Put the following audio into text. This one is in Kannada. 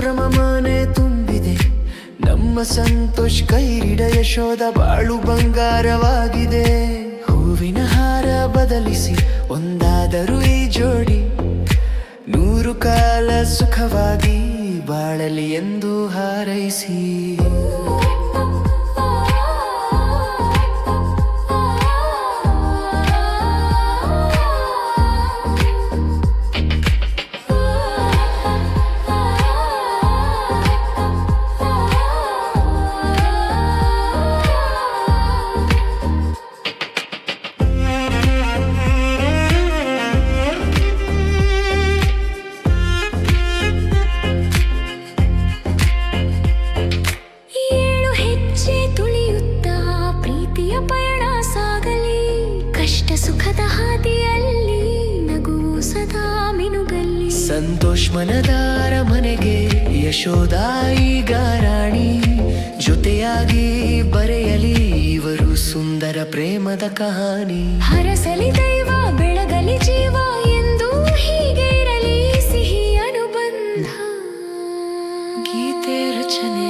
ಸಂಭ್ರಮ ಮನೆ ತುಂಬಿದೆ. ನಮ್ಮ ಸಂತೋಷ್ ಕೈರಿಡ ಯಶೋದ ಬಾಳು ಬಂಗಾರವಾಗಿದೆ. ಹೂವಿನ ಹಾರ ಬದಲಿಸಿ ಒಂದಾದರೂ ಈ ಜೋಡಿ, 100 ಕಾಲ ಸುಖವಾಗಿ ಬಾಳಲಿ ಎಂದು ಹಾರೈಸಿ. ಸುಖದ ಹಾದಿಯಲ್ಲಿ ನಗುವು ಸದಾ ಮಿನುಗಲ್ಲಿ. ಸಂತೋಷ್ ಮನದಾರ ಮನೆಗೆ ಯಶೋದ ಈಗ ರಾಣಿ, ಜೊತೆಯಾಗಿ ಬರೆಯಲಿ ಇವರು ಸುಂದರ ಪ್ರೇಮದ ಕಹಾನಿ. ಹರಸಲಿ ದೈವ ಬೆಳಗಲಿ ಜೀವ ಎಂದು ಹೀಗೆ ಇರಲಿ ಸಿಹಿ ಅನುಬಂಧ. ಗೀತೆ ರಚನೆ